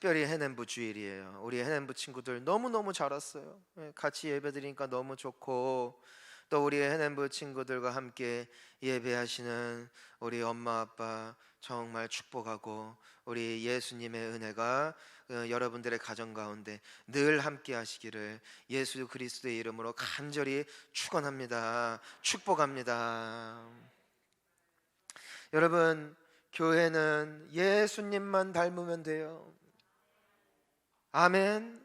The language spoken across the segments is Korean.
특별히 해냄부 주일이에요. 우리 해냄부 친구들 너무너무 잘 왔어요. 같이 예배드리니까 너무 좋고, 또 우리 해냄부 친구들과 함께 예배하시는 우리 엄마 아빠 정말 축복하고, 우리 예수님의 은혜가 여러분들의 가정 가운데 늘 함께 하시기를 예수 그리스도의 이름으로 간절히 축원합니다. 축복합니다. 여러분, 교회는 예수님만 닮으면 돼요. 아멘.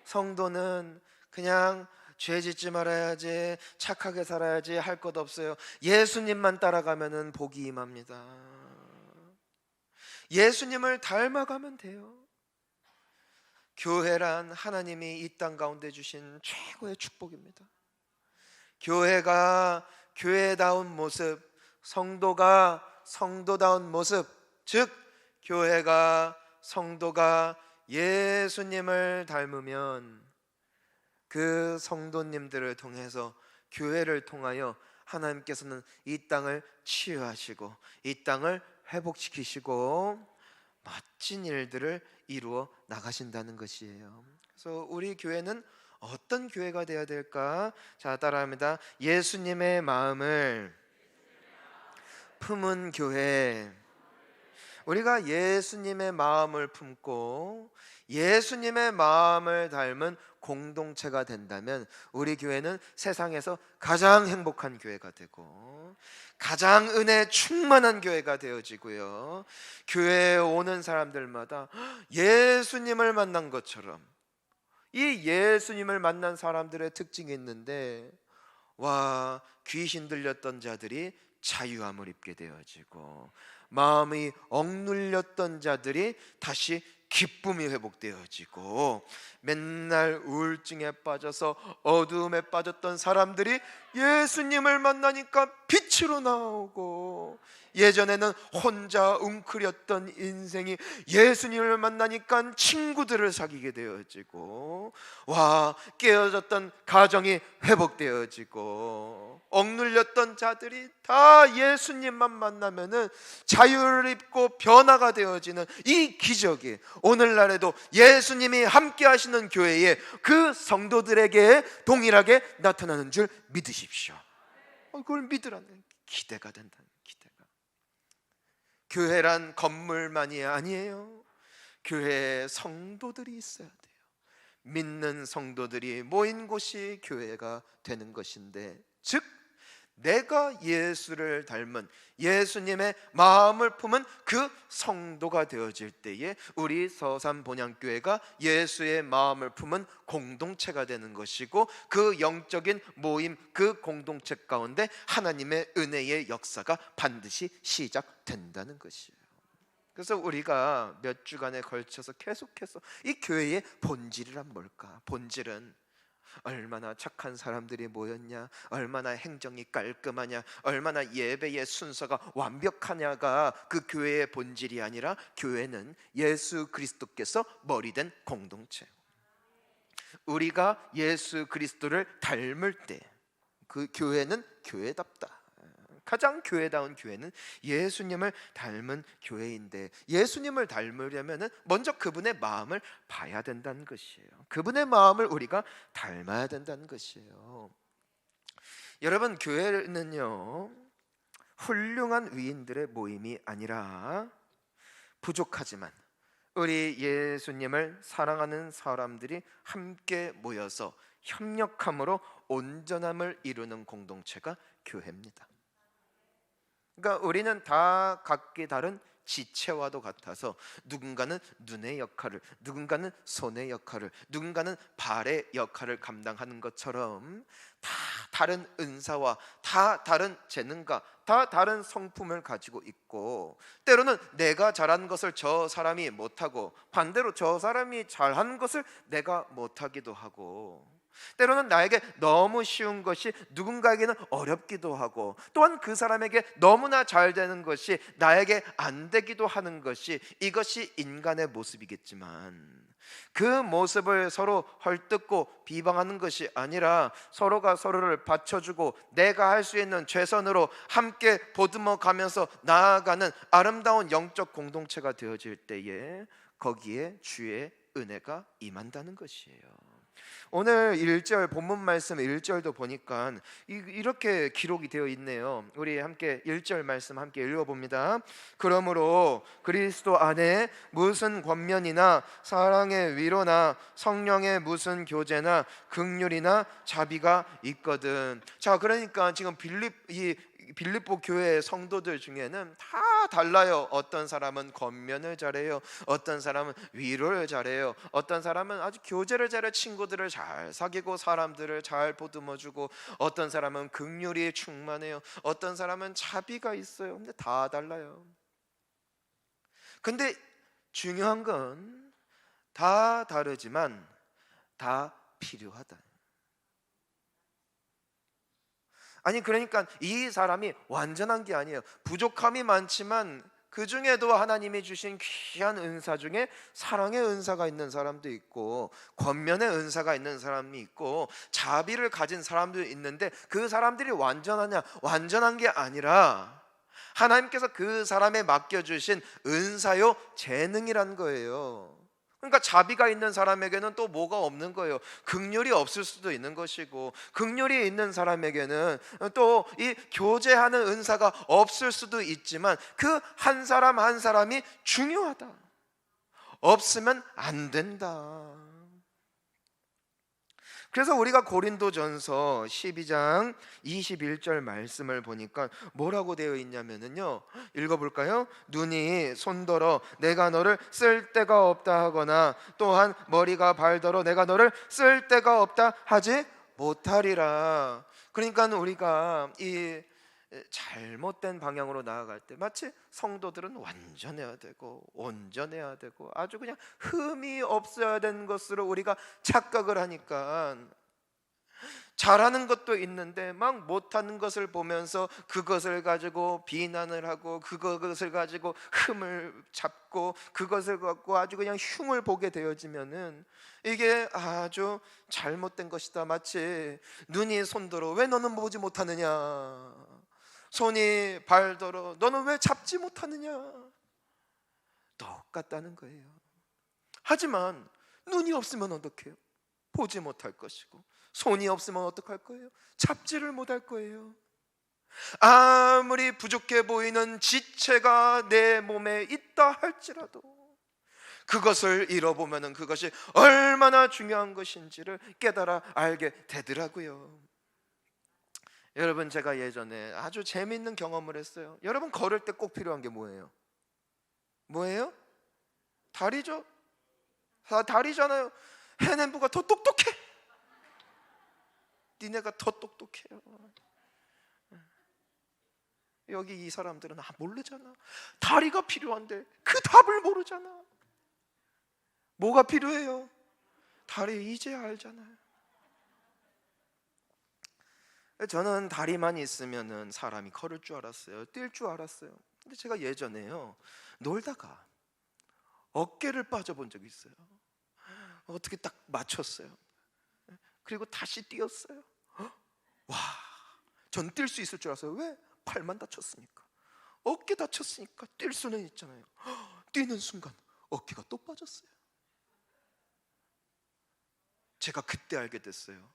성도는 그냥 죄 짓지 말아야지, 착하게 살아야지 할 것 없어요. 예수님만 따라가면은 복이 임합니다. 예수님을 닮아가면 돼요. 교회란 하나님이 이 땅 가운데 주신 최고의 축복입니다. 교회가 교회다운 모습, 성도가 성도다운 모습, 즉 교회가 성도가 예수님을 닮으면 그 성도님들을 통해서, 교회를 통하여 하나님께서는 이 땅을 치유하시고 이 땅을 회복시키시고 멋진 일들을 이루어 나가신다는 것이에요. 그래서 우리 교회는 어떤 교회가 되어야 될까? 자, 따라합니다. 예수님의 마음을 품은 교회. 우리가 예수님의 마음을 품고 예수님의 마음을 닮은 공동체가 된다면 우리 교회는 세상에서 가장 행복한 교회가 되고 가장 은혜 충만한 교회가 되어지고요, 교회에 오는 사람들마다 예수님을 만난 것처럼, 이 예수님을 만난 사람들의 특징이 있는데, 와, 귀신 들렸던 자들이 자유함을 입게 되어지고 마음이 억눌렸던 자들이 다시 기쁨이 회복되어지고, 맨날 우울증에 빠져서 어두움에 빠졌던 사람들이 예수님을 만나니까 빛으로 나오고, 예전에는 혼자 웅크렸던 인생이 예수님을 만나니까 친구들을 사귀게 되어지고, 와, 깨어졌던 가정이 회복되어지고, 억눌렸던 자들이 다 예수님만 만나면은 자유를 입고 변화가 되어지는 이 기적이 오늘날에도 예수님이 함께 하시는 교회에 그 성도들에게 동일하게 나타나는 줄 믿으십시오. 그걸 믿으라는 기대가 된다는 기대가. 교회란 건물만이 아니에요. 교회에 성도들이 있어야 돼요. 믿는 성도들이 모인 곳이 교회가 되는 것인데, 즉 내가 예수를 닮은 예수님의 마음을 품은 그 성도가 되어질 때에 우리 서산본향교회가 예수의 마음을 품은 공동체가 되는 것이고, 그 영적인 모임, 그 공동체 가운데 하나님의 은혜의 역사가 반드시 시작된다는 것이에요. 그래서 우리가 몇 주간에 걸쳐서 계속해서 이 교회의 본질이란 뭘까? 본질은 얼마나 착한 사람들이 모였냐, 얼마나 행정이 깔끔하냐, 얼마나 예배의 순서가 완벽하냐가 그 교회의 본질이 아니라, 교회는 예수 그리스도께서 머리된 공동체. 우리가 예수 그리스도를 닮을 때 그 교회는 교회답다. 가장 교회다운 교회는 예수님을 닮은 교회인데, 예수님을 닮으려면 먼저 그분의 마음을 봐야 된다는 것이에요. 그분의 마음을 우리가 닮아야 된다는 것이에요. 여러분, 교회는요, 훌륭한 위인들의 모임이 아니라 부족하지만 우리 예수님을 사랑하는 사람들이 함께 모여서 협력함으로 온전함을 이루는 공동체가 교회입니다. 그러니까 우리는 다 각기 다른 지체와도 같아서, 누군가는 눈의 역할을, 누군가는 손의 역할을, 누군가는 발의 역할을 감당하는 것처럼 다 다른 은사와 다 다른 재능과 다 다른 성품을 가지고 있고, 때로는 내가 잘한 것을 저 사람이 못하고 반대로 저 사람이 잘한 것을 내가 못하기도 하고, 때로는 나에게 너무 쉬운 것이 누군가에게는 어렵기도 하고, 또한 그 사람에게 너무나 잘 되는 것이 나에게 안 되기도 하는 것이, 이것이 인간의 모습이겠지만, 그 모습을 서로 헐뜯고 비방하는 것이 아니라 서로가 서로를 받쳐주고 내가 할 수 있는 최선으로 함께 보듬어 가면서 나아가는 아름다운 영적 공동체가 되어질 때에 거기에 주의 은혜가 임한다는 것이에요. 오늘 1절 본문 말씀 1절도 보니까 이렇게 기록이 되어 있네요. 우리 함께 1절 말씀 함께 읽어봅니다. 그러므로 그리스도 안에 무슨 권면이나 사랑의 위로나 성령의 무슨 교제나 긍휼이나 자비가 있거든. 자, 그러니까 지금 빌립보 교회 성도들 중에는 다 달라요. 어떤 사람은 권면을 잘해요, 어떤 사람은 위로를 잘해요, 어떤 사람은 아주 교제를 잘해 친구들을 잘 사귀고 사람들을 잘 보듬어주고, 어떤 사람은 긍휼이 충만해요, 어떤 사람은 자비가 있어요. 근데 다 달라요. 근데 중요한 건 다 다르지만 다 필요하다. 아니, 그러니까 이 사람이 완전한 게 아니에요. 부족함이 많지만 그 중에도 하나님이 주신 귀한 은사 중에 사랑의 은사가 있는 사람도 있고, 권면의 은사가 있는 사람이 있고, 자비를 가진 사람도 있는데, 그 사람들이 완전하냐? 완전한 게 아니라 하나님께서 그 사람에 맡겨주신 은사요, 재능이란 거예요. 그러니까 자비가 있는 사람에게는 또 뭐가 없는 거예요? 긍휼이 없을 수도 있는 것이고, 긍휼이 있는 사람에게는 또 이 교제하는 은사가 없을 수도 있지만, 그 한 사람 한 사람이 중요하다. 없으면 안 된다. 그래서 우리가 고린도전서 12장 21절 말씀을 보니까 뭐라고 되어 있냐면요, 읽어볼까요? 눈이 손더러 내가 너를 쓸 데가 없다 하거나, 또한 머리가 발더러 내가 너를 쓸 데가 없다 하지 못하리라. 그러니까 우리가 이 잘못된 방향으로 나아갈 때 마치 성도들은 완전해야 되고 온전해야 되고 아주 그냥 흠이 없어야 되는 것으로 우리가 착각을 하니까, 잘하는 것도 있는데 막 못하는 것을 보면서 그것을 가지고 비난을 하고, 그것을 가지고 흠을 잡고, 그것을 갖고 아주 그냥 흉을 보게 되어지면은 이게 아주 잘못된 것이다. 마치 눈이 손더러 왜 너는 보지 못하느냐, 손이 발더러 너는 왜 잡지 못하느냐, 똑같다는 거예요. 하지만 눈이 없으면 어떡해요? 보지 못할 것이고, 손이 없으면 어떡할 거예요? 잡지를 못할 거예요. 아무리 부족해 보이는 지체가 내 몸에 있다 할지라도 그것을 잃어보면 그것이 얼마나 중요한 것인지를 깨달아 알게 되더라고요. 여러분, 제가 예전에 아주 재미있는 경험을 했어요. 여러분, 걸을 때 꼭 필요한 게 뭐예요? 뭐예요? 다리죠. 다리잖아요. 해냄부가 더 똑똑해. 니네가 더 똑똑해요. 여기 이 사람들은 모르잖아. 다리가 필요한데 그 답을 모르잖아. 뭐가 필요해요? 다리 이제 알잖아요. 저는 다리만 있으면은 사람이 걸을 줄 알았어요. 뛸 줄 알았어요. 근데 제가 예전에요, 놀다가 어깨를 빠져본 적이 있어요. 어떻게 딱 맞췄어요. 그리고 다시 뛰었어요. 와, 전 뛸 수 있을 줄 알았어요. 왜? 팔만 다쳤으니까. 어깨 다쳤으니까 뛸 수는 있잖아요. 뛰는 순간 어깨가 또 빠졌어요. 제가 그때 알게 됐어요.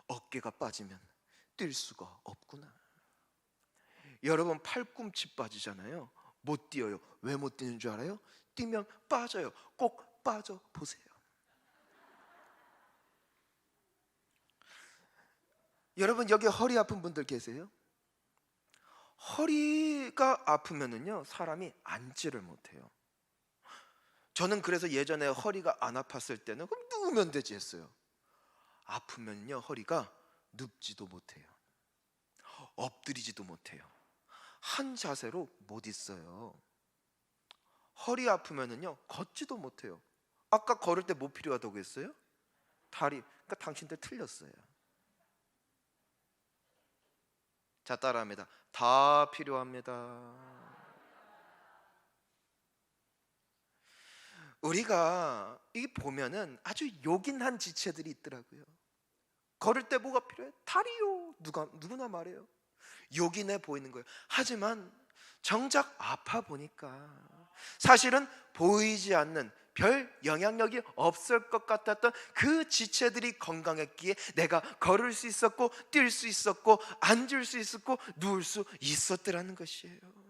어깨가 빠지면 뛸 수가 없구나. 여러분, 팔꿈치 빠지잖아요. 못 뛰어요. 왜 못 뛰는 줄 알아요? 뛰면 빠져요. 꼭 빠져 보세요. 여러분, 여기 허리 아픈 분들 계세요? 허리가 아프면은요, 사람이 앉지를 못해요. 저는 그래서 예전에 허리가 안 아팠을 때는 그럼 누우면 되지 했어요. 아프면요, 허리가 눕지도 못해요. 엎드리지도 못해요. 한 자세로 못 있어요. 허리 아프면은요, 걷지도 못해요. 아까 걸을 때 뭐 필요하다고 했어요? 다리. 그러니까 당신들 틀렸어요. 자, 따라합니다. 다 필요합니다. 우리가 이 보면은 아주 요긴한 지체들이 있더라고요. 걸을 때 뭐가 필요해? 다리요. 누구나 말해요. 요긴해 보이는 거예요. 하지만 정작 아파 보니까 사실은 보이지 않는 별 영향력이 없을 것 같았던 그 지체들이 건강했기에 내가 걸을 수 있었고 뛸 수 있었고 앉을 수 있었고 누울 수 있었더라는 것이에요.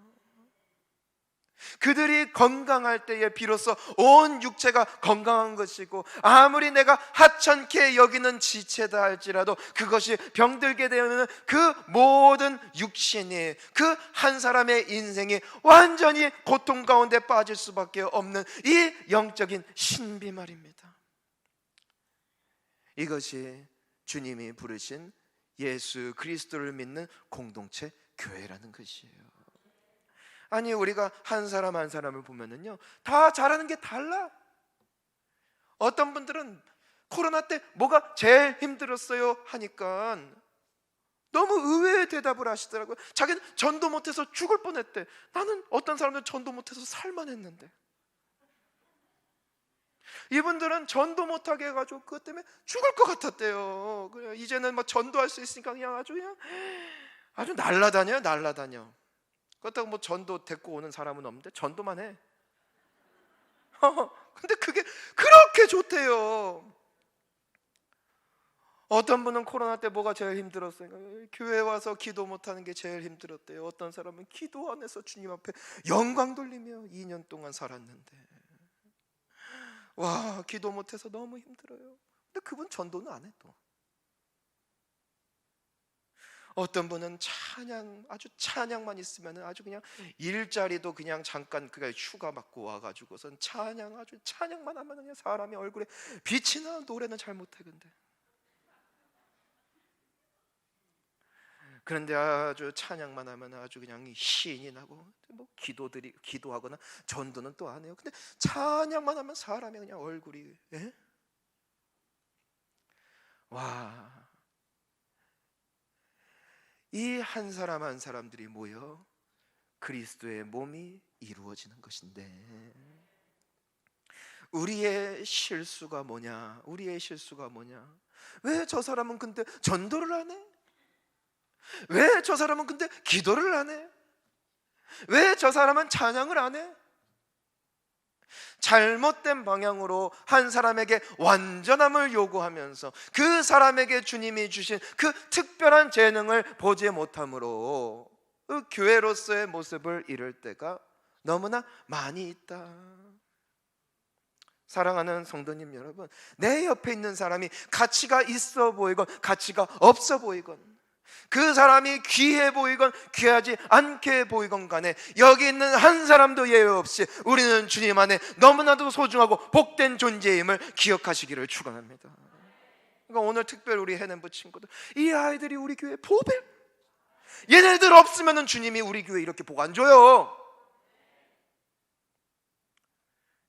그들이 건강할 때에 비로소 온 육체가 건강한 것이고, 아무리 내가 하찮게 여기는 지체다 할지라도 그것이 병들게 되면 그 모든 육신이, 그 한 사람의 인생이 완전히 고통 가운데 빠질 수밖에 없는 이 영적인 신비 말입니다. 이것이 주님이 부르신 예수 그리스도를 믿는 공동체 교회라는 것이에요. 아니, 우리가 한 사람 한 사람을 보면은요, 다 잘하는 게 달라. 어떤 분들은 코로나 때 뭐가 제일 힘들었어요 하니까 너무 의외의 대답을 하시더라고요. 자기는 전도 못해서 죽을 뻔했대. 나는 어떤 사람들은 전도 못해서 살만했는데. 이분들은 전도 못하게 해가지고 그것 때문에 죽을 것 같았대요. 그래, 이제는 뭐 전도할 수 있으니까 그냥 아주 날라다녀요, 날라다녀. 그렇다고 뭐 전도 데리고 오는 사람은 없는데 전도만 해. 근데 그게 그렇게 좋대요. 어떤 분은 코로나 때 뭐가 제일 힘들었어요? 교회 와서 기도 못하는 게 제일 힘들었대요. 어떤 사람은 기도 안에서 주님 앞에 영광 돌리며 2년 동안 살았는데, 와, 기도 못해서 너무 힘들어요. 근데 그분 전도는 안 해. 또 어떤 분은 아주 찬양만 있으면 아주 그냥 일자리도 그냥 잠깐 그가 휴가 맞고 와가지고선 아주 찬양만 하면 그냥 사람이 얼굴에 빛이 나. 노래는 잘 못해. 그런데 아주 찬양만 하면 아주 그냥 시인이 나고, 뭐 기도하거나 전도는 또 안 해요. 근데 찬양만 하면 사람이 그냥 얼굴이 와, 이 한 사람 한 사람들이 모여 그리스도의 몸이 이루어지는 것인데, 우리의 실수가 뭐냐? 왜 저 사람은 근데 전도를 안 해? 왜 저 사람은 근데 기도를 안 해? 왜 저 사람은 찬양을 안 해? 잘못된 방향으로 한 사람에게 완전함을 요구하면서 그 사람에게 주님이 주신 그 특별한 재능을 보지 못함으로 그 교회로서의 모습을 잃을 때가 너무나 많이 있다. 사랑하는 성도님 여러분, 내 옆에 있는 사람이 가치가 있어 보이건 가치가 없어 보이건, 그 사람이 귀해 보이건 귀하지 않게 보이건 간에 여기 있는 한 사람도 예외 없이 우리는 주님 안에 너무나도 소중하고 복된 존재임을 기억하시기를 축원합니다. 그러니까 오늘 특별히 우리 해냄부 친구들, 이 아이들이 우리 교회 보배. 얘네들 없으면 주님이 우리 교회 이렇게 복 안 줘요.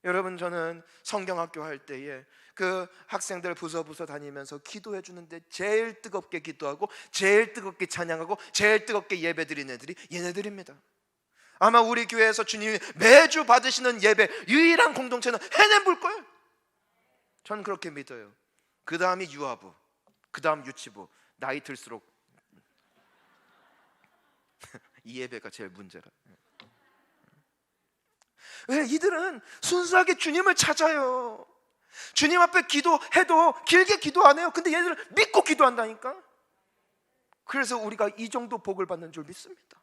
여러분, 저는 성경학교 할 때에 그 학생들 부서 다니면서 기도해 주는데 제일 뜨겁게 기도하고 제일 뜨겁게 찬양하고 제일 뜨겁게 예배 드리는 애들이 얘네들입니다. 아마 우리 교회에서 주님이 매주 받으시는 예배 유일한 공동체는 해냄부일 거예요. 저는 그렇게 믿어요. 그 다음이 유아부, 그 다음 유치부, 나이 들수록 이 예배가 제일 문제라. 왜? 이들은 순수하게 주님을 찾아요. 주님 앞에 기도해도 길게 기도 안 해요. 근데 얘들은 믿고 기도한다니까. 그래서 우리가 이 정도 복을 받는 줄 믿습니다.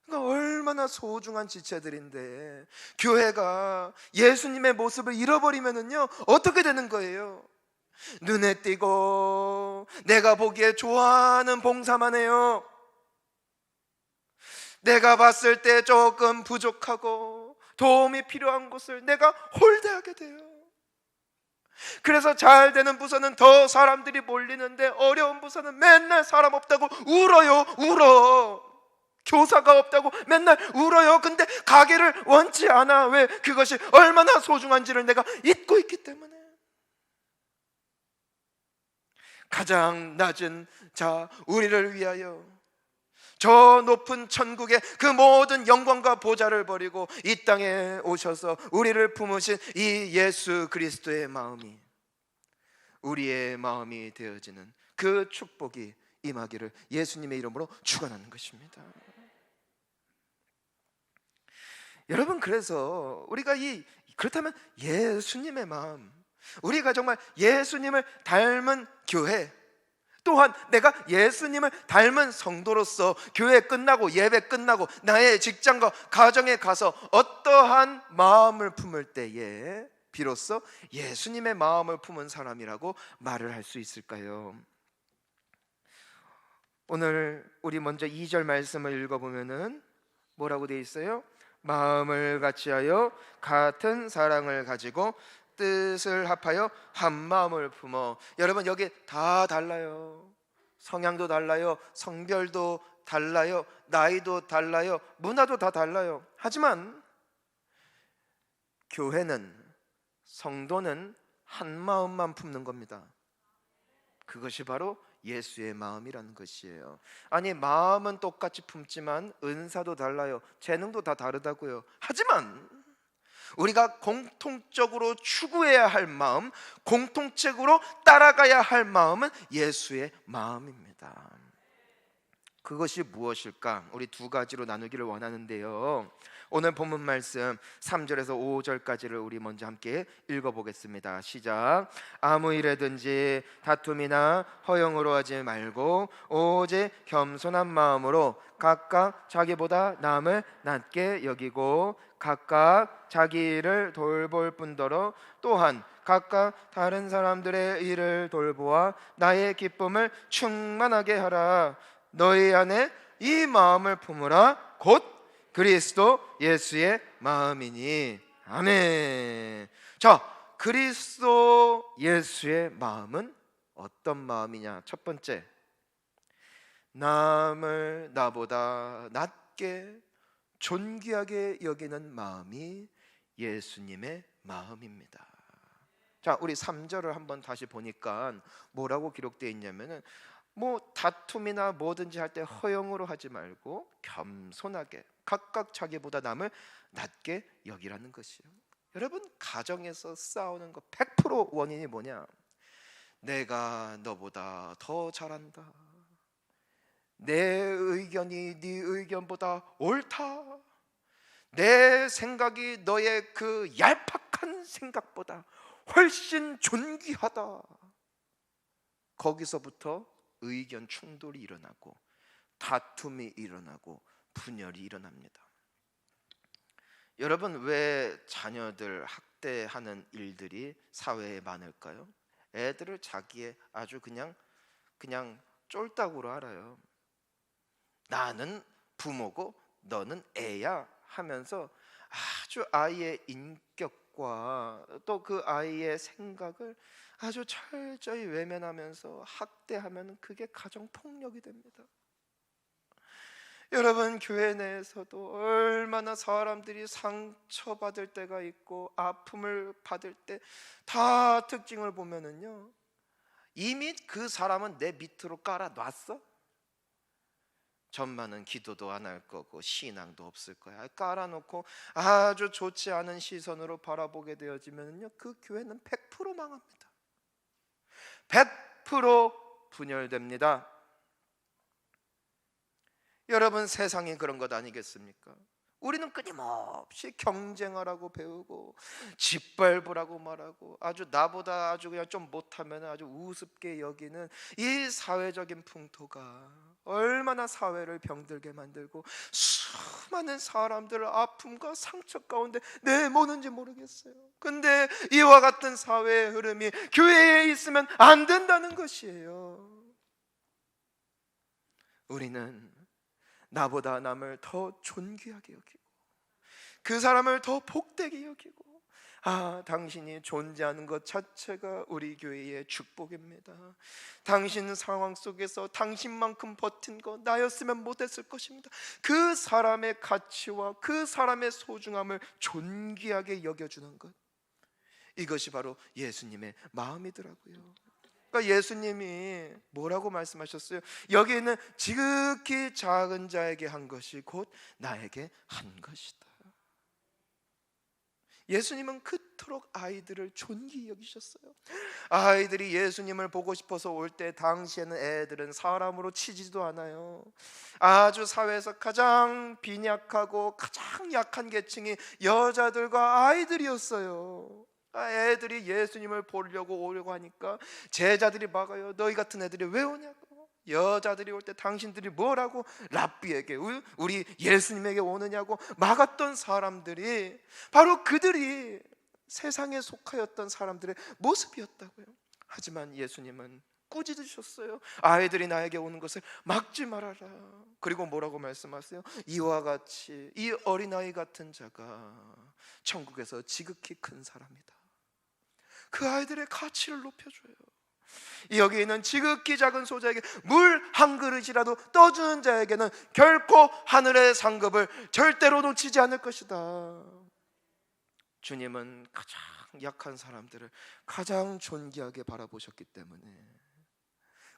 그러니까 얼마나 소중한 지체들인데 교회가 예수님의 모습을 잃어버리면은요, 어떻게 되는 거예요? 눈에 띄고 내가 보기에 좋아하는 봉사만 해요. 내가 봤을 때 조금 부족하고 도움이 필요한 곳을 내가 홀대하게 돼요. 그래서 잘 되는 부서는 더 사람들이 몰리는데 어려운 부서는 맨날 사람 없다고 울어. 교사가 없다고 맨날 울어요. 근데 가기를 원치 않아. 왜? 그것이 얼마나 소중한지를 내가 잊고 있기 때문에. 가장 낮은 자 우리를 위하여 저 높은 천국의 그 모든 영광과 보좌를 버리고 이 땅에 오셔서 우리를 품으신 이 예수 그리스도의 마음이 우리의 마음이 되어지는 그 축복이 임하기를 예수님의 이름으로 축원하는 것입니다. 여러분, 그래서 우리가 그렇다면 예수님의 마음, 우리가 정말 예수님을 닮은 교회, 또한 내가 예수님을 닮은 성도로서 교회 끝나고 예배 끝나고 나의 직장과 가정에 가서 어떠한 마음을 품을 때에 비로소 예수님의 마음을 품은 사람이라고 말을 할 수 있을까요? 오늘 우리 먼저 2절 말씀을 읽어보면은 뭐라고 되어 있어요? 마음을 같이하여 같은 사랑을 가지고 뜻을 합하여 한 마음을 품어. 여러분, 여기 다 달라요. 성향도 달라요, 성별도 달라요, 나이도 달라요, 문화도 다 달라요. 하지만 교회는, 성도는 한 마음만 품는 겁니다. 그것이 바로 예수의 마음이라는 것이에요. 아니, 마음은 똑같이 품지만 은사도 달라요, 재능도 다 다르다고요. 하지만 우리가 공통적으로 추구해야 할 마음, 공통적으로 따라가야 할 마음은 예수의 마음입니다. 그것이 무엇일까? 우리 두 가지로 나누기를 원하는데요, 오늘 본문 말씀 3절에서 5절까지를 우리 먼저 함께 읽어보겠습니다. 시작. 아무 일에든지 다툼이나 허영으로 하지 말고 오직 겸손한 마음으로 각각 자기보다 남을 낮게 여기고 각각 자기 일을 돌볼 뿐더러 또한 각각 다른 사람들의 일을 돌보아 나의 기쁨을 충만하게 하라. 너희 안에 이 마음을 품으라. 곧 그리스도 예수의 마음이니. 아멘. 자, 그리스도 예수의 마음은 어떤 마음이냐? 첫 번째, 남을 나보다 낮게 존귀하게 여기는 마음이 예수님의 마음입니다. 자, 우리 3절을 한번 다시 보니까 뭐라고 기록되어 있냐면은 다툼이나 뭐든지 할 때 허영으로 하지 말고 겸손하게 각각 자기보다 남을 낮게 여기라는 것이요. 여러분, 가정에서 싸우는 거 100% 원인이 뭐냐? 내가 너보다 더 잘한다, 내 의견이 네 의견보다 옳다, 내 생각이 너의 그 얄팍한 생각보다 훨씬 존귀하다. 거기서부터 의견 충돌이 일어나고 다툼이 일어나고 분열이 일어납니다. 여러분, 왜 자녀들 학대하는 일들이 사회에 많을까요? 애들을 자기의 아주 그냥 쫄딱으로 알아요. 나는 부모고 너는 애야 하면서 아주 아이의 인격과 또 그 아이의 생각을 아주 철저히 외면하면서 학대하면 그게 가정폭력이 됩니다. 여러분, 교회 내에서도 얼마나 사람들이 상처받을 때가 있고 아픔을 받을 때 다 특징을 보면은요, 이미 그 사람은 내 밑으로 깔아놨어. 전만은 기도도 안 할 거고 신앙도 없을 거야. 깔아놓고 아주 좋지 않은 시선으로 바라보게 되어지면요, 그 교회는 100% 망합니다. 100% 분열됩니다. 여러분, 세상이 그런 것 아니겠습니까? 우리는 끊임없이 경쟁하라고 배우고 짓밟으라고 말하고 아주 나보다 아주 그냥 좀 못하면 아주 우습게 여기는 이 사회적인 풍토가 얼마나 사회를 병들게 만들고 수많은 사람들을 아픔과 상처 가운데 내모는지 모르겠어요. 근데 이와 같은 사회의 흐름이 교회에 있으면 안 된다는 것이에요. 우리는 나보다 남을 더 존귀하게 여기고 그 사람을 더 복되게 여기고, 당신이 존재하는 것 자체가 우리 교회의 축복입니다. 당신 상황 속에서 당신만큼 버틴 거 나였으면 못했을 것입니다. 그 사람의 가치와 그 사람의 소중함을 존귀하게 여겨주는 것, 이것이 바로 예수님의 마음이더라고요. 그러니까 예수님이 뭐라고 말씀하셨어요? 여기 있는 지극히 작은 자에게 한 것이 곧 나에게 한 것이다. 예수님은 그토록 아이들을 존귀히 여기셨어요. 아이들이 예수님을 보고 싶어서 올 때 당시에는 애들은 사람으로 치지도 않아요. 아주 사회에서 가장 빈약하고 가장 약한 계층이 여자들과 아이들이었어요. 애들이 예수님을 보려고 오려고 하니까 제자들이 막아요. 너희 같은 애들이 왜 오냐고. 여자들이 올 때 당신들이 뭐라고 랍비에게, 우리 예수님에게 오느냐고 막았던 사람들이 바로 그들이 세상에 속하였던 사람들의 모습이었다고요. 하지만 예수님은 꾸짖으셨어요. 아이들이 나에게 오는 것을 막지 말아라. 그리고 뭐라고 말씀하세요? 이와 같이 이 어린아이 같은 자가 천국에서 지극히 큰 사람이다. 그 아이들의 가치를 높여줘요. 여기 있는 지극히 작은 소자에게 물 한 그릇이라도 떠주는 자에게는 결코 하늘의 상급을 절대로 놓치지 않을 것이다. 주님은 가장 약한 사람들을 가장 존귀하게 바라보셨기 때문에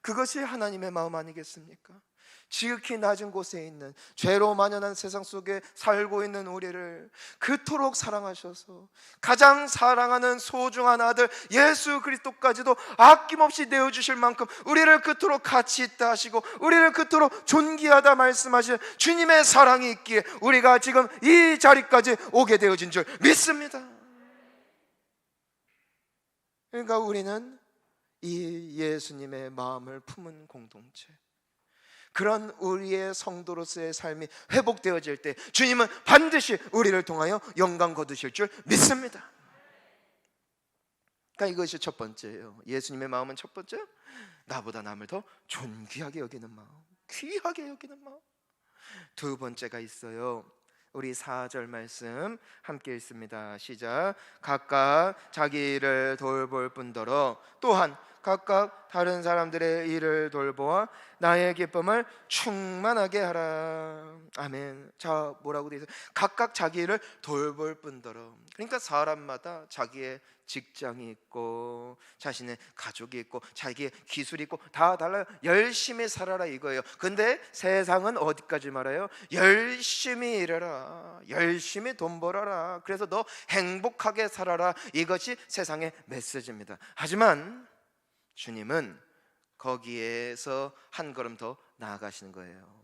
그것이 하나님의 마음 아니겠습니까? 지극히 낮은 곳에 있는 죄로 만연한 세상 속에 살고 있는 우리를 그토록 사랑하셔서 가장 사랑하는 소중한 아들 예수 그리스도까지도 아낌없이 내어주실 만큼 우리를 그토록 가치 있다 하시고 우리를 그토록 존귀하다 말씀하신 주님의 사랑이 있기에 우리가 지금 이 자리까지 오게 되어진 줄 믿습니다. 그러니까 우리는 이 예수님의 마음을 품은 공동체, 그런 우리의 성도로서의 삶이 회복되어질 때 주님은 반드시 우리를 통하여 영광 거두실 줄 믿습니다. 그러니까 이것이 첫 번째예요. 예수님의 마음은 첫 번째, 나보다 남을 더 존귀하게 여기는 마음, 귀하게 여기는 마음. 두 번째가 있어요. 우리 4절 말씀 함께 읽습니다. 시작. 각각 자기 일을 돌볼 뿐더러 또한 각각 다른 사람들의 일을 돌보아 나의 기쁨을 충만하게 하라. 아멘. 자, 뭐라고 되어 있어요? 각각 자기 일을 돌볼 뿐더러. 그러니까 사람마다 자기의 직장이 있고 자신의 가족이 있고 자기의 기술이 있고 다 달라요. 열심히 살아라 이거예요. 근데 세상은 어디까지 말해요? 열심히 일해라, 열심히 돈 벌어라, 그래서 너 행복하게 살아라, 이것이 세상의 메시지입니다. 하지만 주님은 거기에서 한 걸음 더 나아가시는 거예요.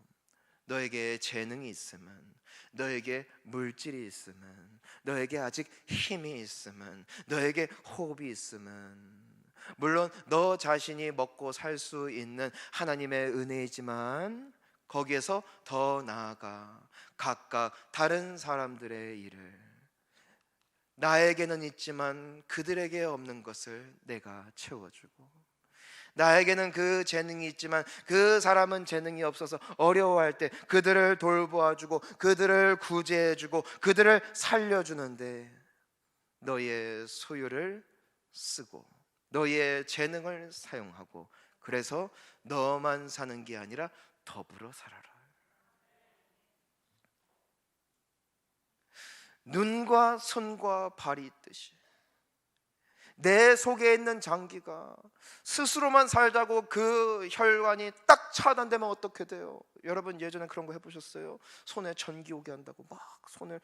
너에게 재능이 있으면, 너에게 물질이 있으면, 너에게 아직 힘이 있으면, 너에게 호흡이 있으면, 물론 너 자신이 먹고 살 수 있는 하나님의 은혜이지만 거기에서 더 나아가 각각 다른 사람들의 일을, 나에게는 있지만 그들에게 없는 것을 내가 채워주고, 나에게는 그 재능이 있지만 그 사람은 재능이 없어서 어려워할 때 그들을 돌보아주고 그들을 구제해주고 그들을 살려주는데, 너의 소유를 쓰고 너의 재능을 사용하고, 그래서 너만 사는 게 아니라 더불어 살아라. 눈과 손과 발이 있듯이 내 속에 있는 장기가 스스로만 살자고 그 혈관이 딱 차단되면 어떻게 돼요? 여러분 예전에 그런 거 해보셨어요? 손에 전기 오게 한다고 막 손을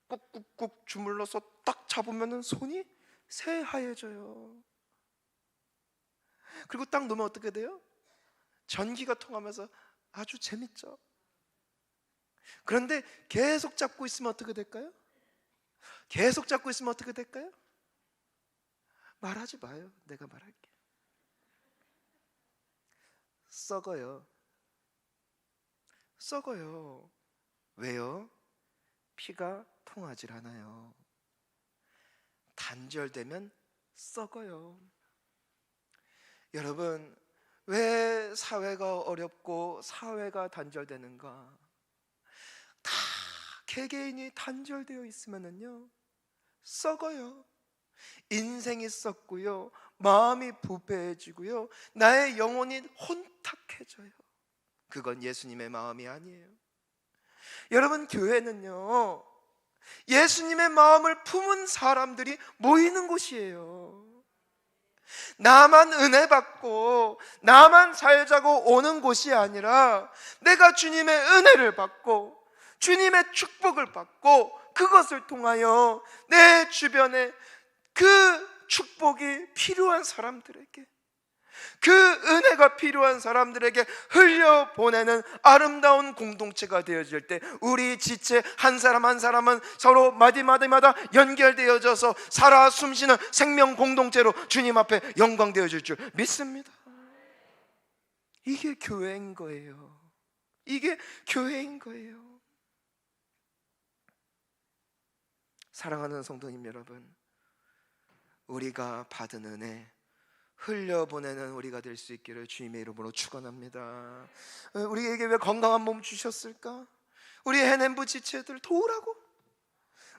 꾹꾹꾹 주물러서 딱 잡으면 손이 새하얘져요. 그리고 딱 놓으면 어떻게 돼요? 전기가 통하면서 아주 재밌죠. 그런데 계속 잡고 있으면 어떻게 될까요? 계속 잡고 있으면 어떻게 될까요? 말하지 마요. 내가 말할게. 썩어요. 썩어요. 왜요? 피가 통하질 않아요. 단절되면 썩어요. 여러분, 왜 사회가 어렵고 사회가 단절되는가? 다 개개인이 단절되어 있으면요 썩어요. 인생이 썩고요, 마음이 부패해지고요, 나의 영혼이 혼탁해져요. 그건 예수님의 마음이 아니에요. 여러분, 교회는요 예수님의 마음을 품은 사람들이 모이는 곳이에요. 나만 은혜 받고 나만 살자고 오는 곳이 아니라 내가 주님의 은혜를 받고 주님의 축복을 받고 그것을 통하여 내 주변에 그 축복이 필요한 사람들에게, 그 은혜가 필요한 사람들에게 흘려보내는 아름다운 공동체가 되어질 때 우리 지체 한 사람 한 사람은 서로 마디마디마다 연결되어져서 살아 숨쉬는 생명 공동체로 주님 앞에 영광되어질 줄 믿습니다. 이게 교회인 거예요. 이게 교회인 거예요. 사랑하는 성도님 여러분, 우리가 받은 은혜 흘려보내는 우리가 될 수 있기를 주님의 이름으로 축원합니다. 우리에게 왜 건강한 몸 주셨을까? 우리 해냄부 지체들 도우라고.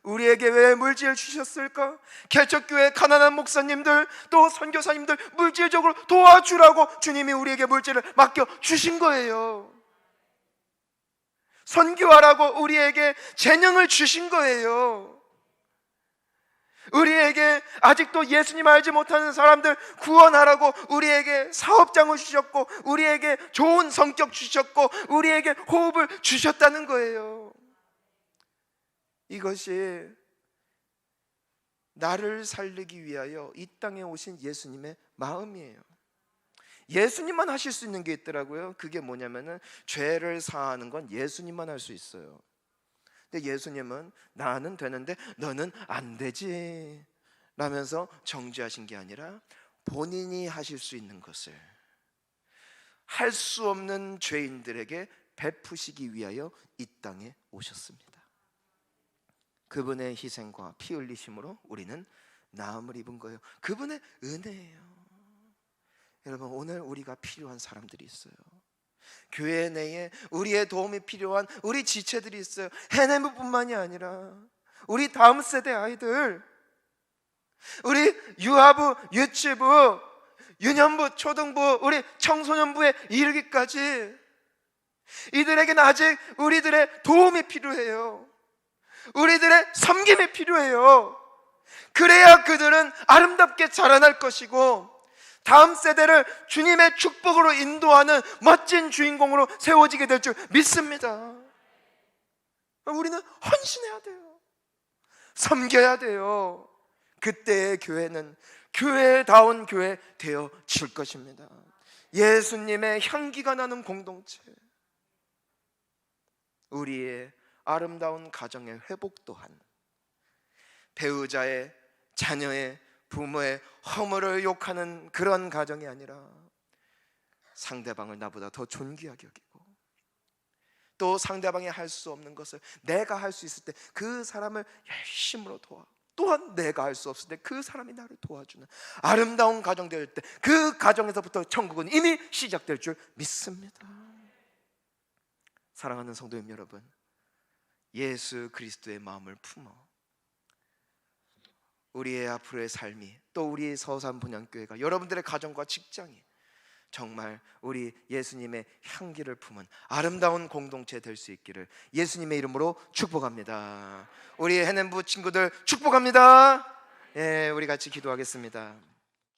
우리에게 왜 물질 주셨을까? 개척교회 가난한 목사님들 또 선교사님들 물질적으로 도와주라고 주님이 우리에게 물질을 맡겨 주신 거예요. 선교하라고 우리에게 재능을 주신 거예요. 우리에게 아직도 예수님 알지 못하는 사람들 구원하라고 우리에게 사업장을 주셨고 우리에게 좋은 성격 주셨고 우리에게 호흡을 주셨다는 거예요. 이것이 나를 살리기 위하여 이 땅에 오신 예수님의 마음이에요. 예수님만 하실 수 있는 게 있더라고요. 그게 뭐냐면은 죄를 사하는 건 예수님만 할 수 있어요. 근데 예수님은 나는 되는데 너는 안 되지 라면서 정죄하신 게 아니라 본인이 하실 수 있는 것을 할 수 없는 죄인들에게 베푸시기 위하여 이 땅에 오셨습니다. 그분의 희생과 피 흘리심으로 우리는 나음을 입은 거예요. 그분의 은혜예요. 여러분, 오늘 우리가 필요한 사람들이 있어요. 교회 내에 우리의 도움이 필요한 우리 지체들이 있어요. 해내부뿐만이 아니라 우리 다음 세대 아이들, 우리 유아부, 유치부, 유년부, 초등부, 우리 청소년부에 이르기까지 이들에게는 아직 우리들의 도움이 필요해요. 우리들의 섬김이 필요해요. 그래야 그들은 아름답게 자라날 것이고 다음 세대를 주님의 축복으로 인도하는 멋진 주인공으로 세워지게 될 줄 믿습니다. 우리는 헌신해야 돼요. 섬겨야 돼요. 그때의 교회는 교회다운 교회 되어질 것입니다. 예수님의 향기가 나는 공동체, 우리의 아름다운 가정의 회복 또한 배우자의, 자녀의, 부모의 허물을 욕하는 그런 가정이 아니라 상대방을 나보다 더 존귀하게 여기고 또 상대방이 할 수 없는 것을 내가 할 수 있을 때 그 사람을 열심으로 도와, 또한 내가 할 수 없을 때 그 사람이 나를 도와주는 아름다운 가정 될 때 그 가정에서부터 천국은 이미 시작될 줄 믿습니다. 사랑하는 성도님 여러분, 예수 그리스도의 마음을 품어 우리의 앞으로의 삶이, 또 우리 서산분향교회가, 여러분들의 가정과 직장이 정말 우리 예수님의 향기를 품은 아름다운 공동체 될 수 있기를 예수님의 이름으로 축복합니다. 우리 해냄부 친구들 축복합니다. 우리 같이 기도하겠습니다.